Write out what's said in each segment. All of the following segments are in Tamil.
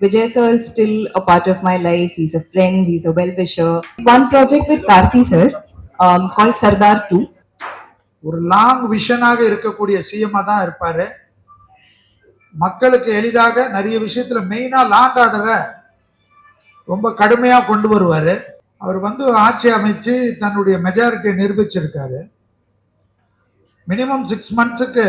Vijay sir is still a part of my life. He's a friend, he's a well wisher. One project with Karthi sir called Sardar 2. ஒரு லாங் விஷனாக இருக்கக்கூடிய சிஎம்மா தான் இருப்பாரு. மக்களுக்கு எளிதாக நிறைய விஷயத்துல மெயினா லாண்ட் ஆர்டரை ரொம்ப கடுமையா கொண்டு வருவாரு. அவர் வந்து ஆட்சி அமைச்சு தன்னுடைய மெஜாரிட்டியை நிரூபிச்சிருக்காரு. மினிமம் 6 monthsக்கு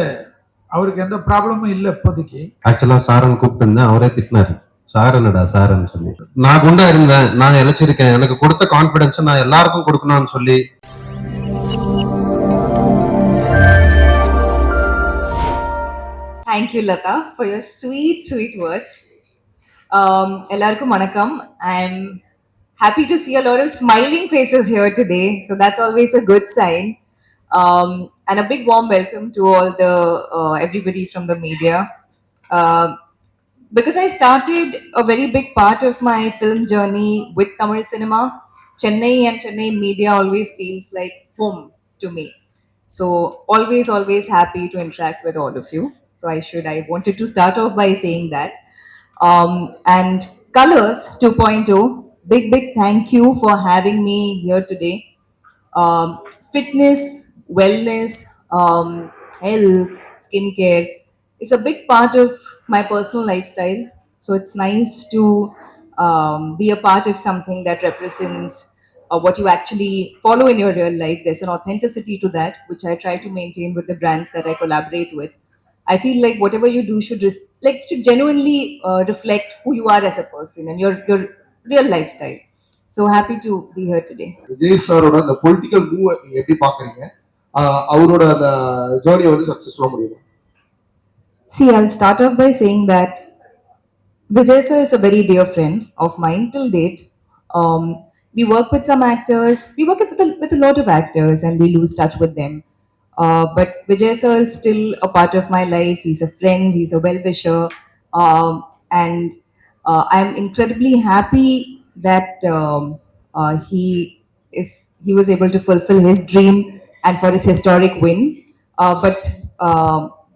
அவருக்கு எந்த ப்ராப்ளமும் இல்லை இப்போதைக்கு. ஆக்சுவலா சாரன் கூப்பிட்டு அவரே திட்டினாரு, சாரனடா சாரன் சொல்லி. நான் குண்டா இருந்தேன், நான் இழைச்சிருக்கேன், எனக்கு கொடுத்த கான்பிடன்ஸ் நான் எல்லாருக்கும் கொடுக்கணும்னு சொல்லி. Thank you, Lata, for your sweet, sweet words. Ellarkum vanakkam. I'm happy to see a lot of smiling faces here today, so that's always a good sign. And a big warm welcome to all the everybody from the media. Because I started a very big part of my film journey with Tamil cinema, Chennai and Chennai media always feels like home to me. So always happy to interact with all of you. So I wanted to start off by saying that. And Colors 2.0, big thank you for having me here today. Fitness, wellness, health, skincare is a big part of my personal lifestyle. So it's nice to be a part of something that represents what you actually follow in your real life. There's an authenticity to that, which I try to maintain with the brands that I collaborate with. I feel like whatever you do should genuinely reflect who you are as a person and your real lifestyle. So happy to be here today. Vijay சாரோட அந்த பொலிட்டிக்கல் மூவ் நீங்க எப்படி பாக்குறீங்க? அவரோட அந்த ஜர்னி வந்து சக்சஸ்ஃபுல்லா முடியுமா? See, I'll start off by saying that Vijay sir is a very dear friend of mine till date. We work with some actors, we work with a lot of actors, and we lose touch with them. But Vijay sir is still a part of my life. He's a friend, he's a well wisher, and I'm incredibly happy that he was able to fulfill his dream and for his historic win. But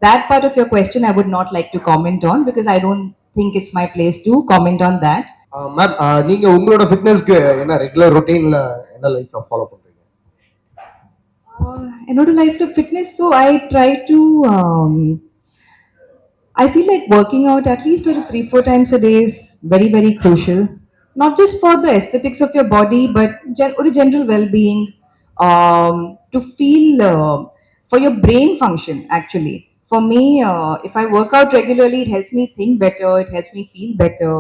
that part of your question I would not like to comment on because I don't think it's my place to comment on that. Ma'am, நீங்க உங்களோட ஃபிட்னஸ்க்கு என்ன ரெகுலர் ரொட்டீன்ல என்ன லைஃப்ல ஃபாலோ பண்றீங்க? Another life of fitness, so I try to I feel like working out at least 3-4 times a day is very crucial, not just for the aesthetics of your body but or general well-being, to feel for your brain function. Actually, for me, if I work out regularly, it helps me think better, it helps me feel better.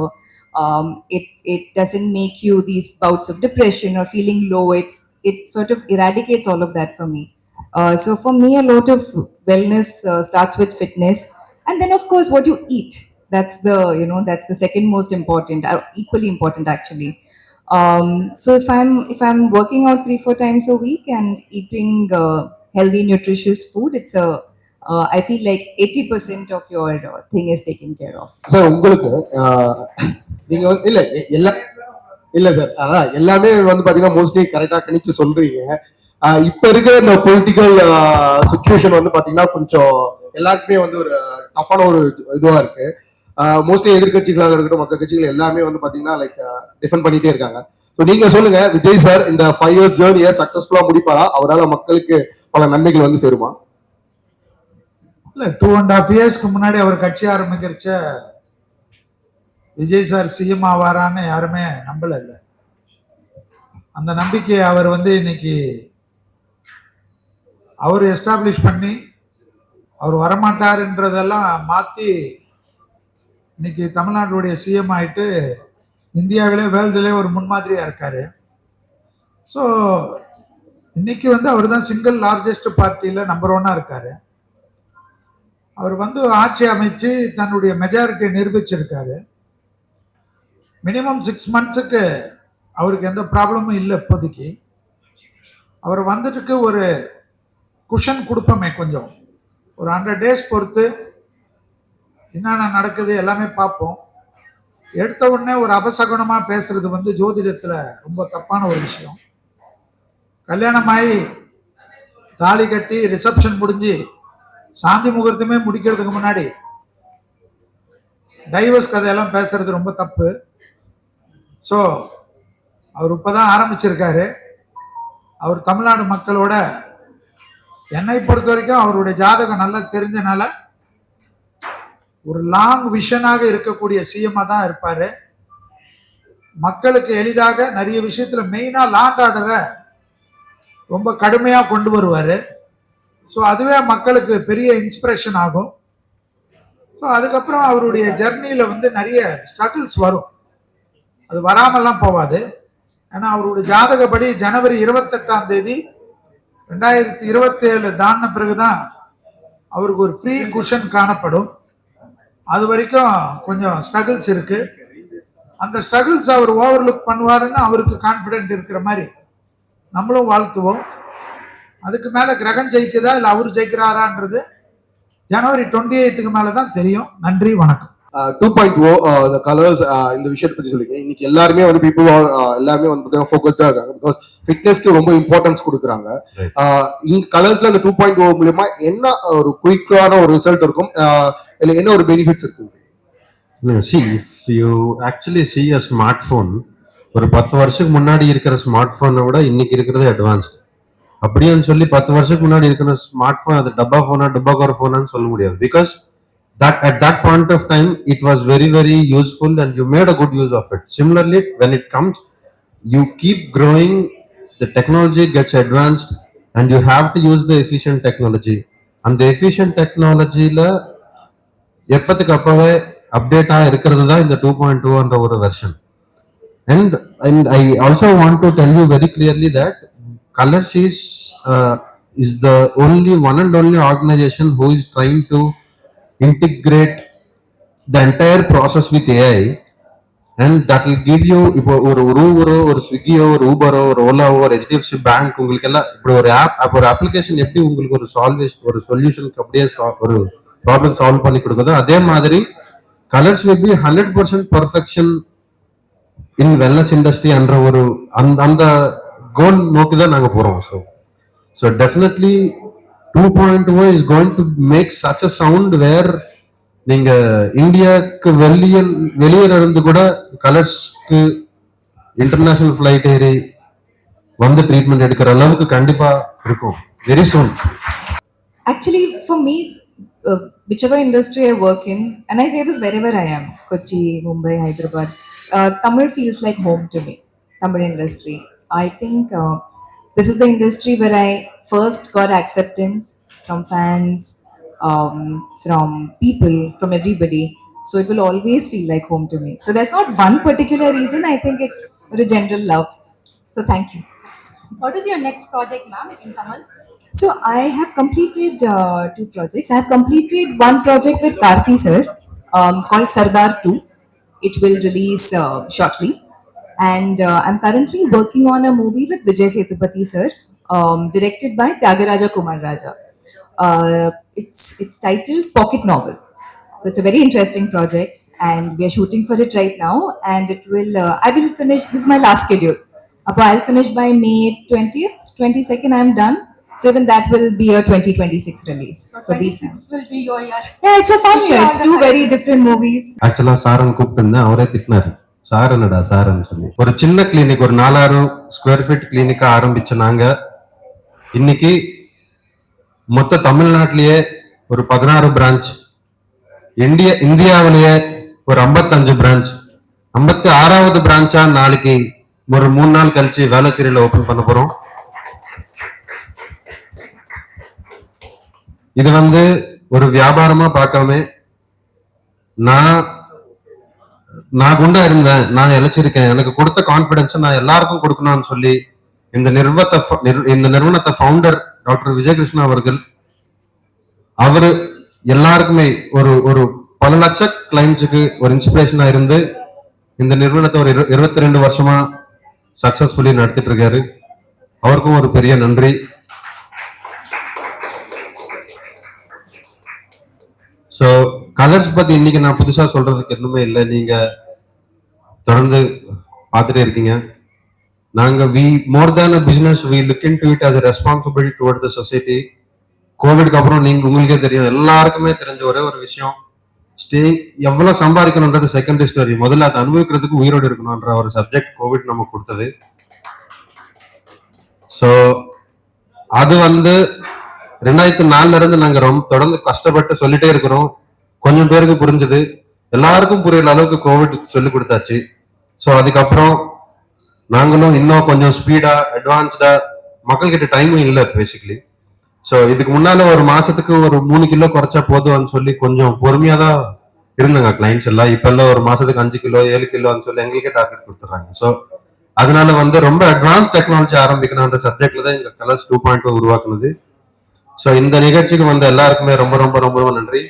It doesn't make you these bouts of depression or feeling low. It sort of eradicates all of that for me. So for me, a lot of wellness starts with fitness, and then of course what you eat. That's the second most important, equally important actually. So if I'm working out 3-4 times a week and eating healthy nutritious food, I feel like 80% of your thing is taken care of. Sir, உங்களுக்கு நீங்க வந்து இல்ல சார், அதான் எல்லாமே வந்து பாத்தீங்கன்னா மோஸ்ட்லி கரெக்டா கணிச்சு சொல்றீங்க. இப்ப இருக்கிற இந்த பொலிட்டிக்கல் சுச்சுவேஷன் வந்து பாத்தீங்கன்னா கொஞ்சம் எல்லாருக்குமே வந்து ஒரு டஃபான ஒரு இதுவா இருக்கு. மோஸ்ட்லி எதிர்கட்சிகளாக இருக்கட்டும், மற்ற கட்சிகள் எல்லாமே வந்து பாத்தீங்கன்னா லைக் டிஃபெண்ட் பண்ணிட்டே இருக்காங்க. ஸோ நீங்க சொல்லுங்க, விஜய் சார் இந்த 5 years ஜேர்னியை சக்சஸ்ஃபுல்லா முடிப்பாரா? அவரால் மக்களுக்கு பல நன்மைகள் வந்து சேருமா? இல்லை, 2.5 yearsக்கு முன்னாடி அவர் கட்சி ஆரம்பிக்கிறச்ச விஜய் சார் சிஎம் ஆவாரான்னு யாருமே நம்பல. இல்லை, அந்த நம்பிக்கையை அவர் வந்து இன்னைக்கு அவர் எஸ்டாப்ளிஷ் பண்ணி அவர் வரமாட்டாருன்றதெல்லாம் மாற்றி இன்னைக்கு தமிழ்நாட்டுடைய சிஎம் ஆகிட்டு இந்தியாவிலே வேர்ல்டுலே ஒரு முன்மாதிரியாக இருக்காரு. ஸோ இன்னைக்கு வந்து அவர் தான் சிங்கிள் லார்ஜஸ்ட் பார்ட்டியில் நம்பர் 1 இருக்காரு. அவர் வந்து ஆட்சி அமைச்சு தன்னுடைய மெஜாரிட்டியை நிரூபிச்சிருக்காரு. மினிமம் 6 monthsக்கு அவருக்கு எந்த ப்ராப்ளமும் இல்லை இப்போதைக்கு. அவர் வந்துட்டு ஒரு குஷன் கொடுப்போமே, கொஞ்சம் ஒரு 100 days பொறுத்து என்னென்ன நடக்குது எல்லாமே பார்ப்போம். எடுத்த உடனே ஒரு அபசகுணமாக பேசுறது வந்து ஜோதிடத்தில் ரொம்ப தப்பான ஒரு விஷயம். கல்யாணமாகி தாலி கட்டி ரிசப்ஷன் முடிஞ்சு சாந்தி முகூர்த்தமே முடிக்கிறதுக்கு முன்னாடி டைவர்ஸ் கதையெல்லாம் பேசுறது ரொம்ப தப்பு. ஸோ அவர் இப்பதான் ஆரம்பிச்சிருக்காரு. அவர் தமிழ்நாடு மக்களோட, என்னை பொறுத்த வரைக்கும் அவருடைய ஜாதகம் நல்லா தெரிஞ்சனால ஒரு லாங் விஷனாக இருக்கக்கூடிய சிஎம்மா தான் இருப்பாரு. மக்களுக்கு எளிதாக நிறைய விஷயத்துல மெயினா லாண்ட் ஆர்டரை ரொம்ப கடுமையா கொண்டு வருவாரு. ஸோ அதுவே மக்களுக்கு பெரிய இன்ஸ்பிரேஷன் ஆகும். ஸோ அதுக்கப்புறம் அவருடைய ஜெர்னியில நிறைய ஸ்ட்ரகிள்ஸ் வரும், அது வராமல்லாம் போவாது. ஏன்னா அவருடைய ஜாதகப்படி ஜனவரி 28ஆம் தேதி 2027 தாண்டின பிறகுதான் அவருக்கு ஒரு ஃப்ரீ குஷன் காணப்படும். அது வரைக்கும் கொஞ்சம் ஸ்ட்ரகிள்ஸ் இருக்கு. அந்த ஸ்ட்ரகிள்ஸ் அவர் ஓவர்லுக் பண்ணுவாருன்னு அவருக்கு கான்ஃபிடென்ட் இருக்கிற மாதிரி நம்மளும் வாழ்த்துவோம். அதுக்கு மேல கிரகம் ஜெயிக்குதா இல்ல அவர் ஜெயிக்கிறாரான்றது ஜனவரி 28க்கு மேலதான் தெரியும். நன்றி, வணக்கம். 2.0 இந்த கலர்ஸ் இந்த விஷயத்தை பத்தி சொல்லிருக்கேன். இன்னைக்கு எல்லாருமே பீப்புள் எல்லாருமே ஃபோக்கஸ்டா இருக்காங்க. பிகாஸ் ஃபிட்னஸ்க்கு ரொம்ப இம்பார்ட்டன்ஸ் கொடுக்குறாங்க. இந்த கலர்ஸ்ல அந்த 2.0 மூலமா என்ன ஒரு குயிக்கான ஒரு ரிசல்ட் இருக்கும், இல்ல என்ன ஒரு பெனிஃபிட்ஸ் இருக்கு? See, if you actually see a smartphone, ஒரு 10 வருஷத்துக்கு முன்னாடி இருக்கிற ஸ்மார்ட் போனை விட இன்னைக்கு இருக்கிறது அட்வான்ஸ்ட். அப்படின்னு சொல்லி 10 வருஷத்துக்கு முன்னாடி இருக்கிற ஸ்மார்ட் போன் அது டப்பா போனா டப்பாக்கார போனான்னு சொல்ல முடியாது. Because that at that point of time it was very very useful and you made a good use of it. Similarly, when it comes, you keep growing, the technology gets advanced and you have to use the efficient technology. And the efficient technology la எப்பத்துக்கு அப்பவே அப்டேட்டா இருக்கிறது தான் இந்த 2.2 என்ற ஒரு version. And I also want to tell you very clearly that Colors is the only one and only organization who is trying to integrate the entire process with AI, and that will give you இப்போ ஒரு Uber ஒரு Swiggy ஒரு Uber ஒரு Ola ஒரு HDFC பேங்க் உங்களுக்கு எல்லாம் இப்படி ஒரு ஆப் ஒரு அப்ளிகேஷன் எப்படி உங்களுக்கு ஒரு சொல்யூஷனுக்கு அப்படியே ஒரு ப்ராப்ளம் சால்வ் பண்ணி கொடுக்குதோ அதே மாதிரி colours will be 100% perfection in wellness industry என்ற ஒரு அந்த கோல் நோக்கி தான் நாங்க போறோம். So definitely 2.0 is going to make such a sound where நீங்க இந்தியாவுக்கு வெளியே இருந்து கூட கலர்ஸ்க்கு இன்டர்நேஷனல் ஃபிளைட் ஏறி வந்து ட்ரீட்மெண்ட் எடுக்கிற அளவுக்கு கண்டிப்பா இருக்கும் very soon. Actually, for me, whichever industry I work in, and I say this wherever I am, Kochi, Mumbai, Hyderabad, Tamil feels like home to me. Tamil industry. I think this is the industry where I first got acceptance from fans, from people, from everybody. So it will always feel like home to me. So there's not one particular reason. I think it's a general love. So thank you. What is your next project, ma'am, in Tamil? So I have completed 2 projects. I have completed one project with Karthi sir called Sardar 2. It will release shortly. And I'm currently working on a movie with Vijay Sethupathi sir, directed by Tyagaraja Kumar Raja. It's titled Pocket Novel. So it's a very interesting project, and we are shooting for it right now. And it will, I will finish. This is my last schedule. I'll finish by May 20th, 22nd. I'm done. So even that will be a 2026 release. So 26 will be your year. Yeah, it's a fun Wish year. you all It's the 2 very success. different movies. ஆக்சுவலா சாரன் கூப்பிட்டு அவரே திட்டினாரு, சாரனடா சாரன் சொல்லி. ஒரு சின்ன கிளினிக், ஒரு 4000 ஸ்கொயர் ஃபீட் கிளினிக்கா ஆரம்பிச்ச நாங்க இன்னைக்கு மொத்த தமிழ்நாட்டிலேயே ஒரு 16 பிரான்ச், இந்தியாவிலேயே ஒரு 55 பிரான்ச், 56வது பிரான்ச்சா நாளைக்கு ஒரு 3 நாள் கழிச்சு வேளச்சேரியில ஓபன் பண்ண போறோம். இது ஒரு வியாபாரமா பார்க்காம நான் குண்டா இருந்தேன், நான் இழைச்சிருக்கேன், எனக்கு கொடுத்த கான்பிடன்ஸ் நான் எல்லாருக்கும் கொடுக்கணும்னு சொல்லி இந்த நிறுவனத்தை ஃபவுண்டர் டாக்டர் விஜயகிருஷ்ணா அவர்கள் அவரு எல்லாருக்குமே ஒரு பல லட்ச கிளைண்ட்ஸுக்கு ஒரு இன்ஸ்பிரேஷனா இருந்து இந்த நிறுவனத்தை ஒரு 22 வருஷமா சக்சஸ்ஃபுல்லி நடத்திட்டு இருக்காரு. அவருக்கும் ஒரு பெரிய நன்றி. ஸோ கலர்ஸ் பத்தி இன்னைக்கு நான் புதுசா சொல்றதுக்கு எதுவுமே இல்லை, நீங்க தொடர்ந்து பார்த்துட்டே இருக்கீங்க. நாங்க more than a business, we look into it as a responsibility toward the society. கோவிட்க்கு அப்புறம் உங்களுக்கே தெரியும், எல்லாருக்குமே தெரிஞ்ச ஒரே ஒரு விஷயம், ஸ்டே எவ்வளவு சம்பாதிக்கணும்ன்றது செகண்டரி ஸ்டோரி, முதல்ல அதை அனுபவிக்கிறதுக்கு உயிரோடு இருக்கணும்ன்ற ஒரு சப்ஜெக்ட் கோவிட் நமக்கு கொடுத்தது. ஸோ அது வந்து 2004 இருந்து நாங்க ரொம்ப தொடர்ந்து கஷ்டப்பட்டு சொல்லிட்டே இருக்கிறோம். கொஞ்சம் பேருக்கு புரிஞ்சது, எல்லாருக்கும் புரியுற அளவுக்கு கோவிட் சொல்லி கொடுத்தாச்சு. ஸோ அதுக்கப்புறம் நாங்களும் இன்னும் கொஞ்சம் ஸ்பீடா அட்வான்ஸ்டா, மக்கள்கிட்ட டைமும் இல்லை பேசிக்கலி. ஸோ இதுக்கு முன்னால ஒரு மாசத்துக்கு ஒரு 3 கிலோ குறைச்சா போதும்னு சொல்லி கொஞ்சம் பொறுமையா தான் இருந்தாங்க கிளைண்ட்ஸ் எல்லாம். இப்ப எல்லாம் ஒரு மாசத்துக்கு 5 கிலோ 7 கிலோன்னு சொல்லி எங்களுக்கே டார்கெட் கொடுத்துறாங்க. ஸோ அதனால வந்து ரொம்ப அட்வான்ஸ் டெக்னாலஜி ஆரம்பிக்கணும்ன்ற சப்ஜெக்ட்ல தான் எங்க கலர்ஸ் 2.0 உருவாக்குனது. ஸோ இந்த நிகழ்ச்சிக்கு வந்த எல்லாருக்குமே ரொம்ப ரொம்ப ரொம்ப ரொம்ப நன்றி.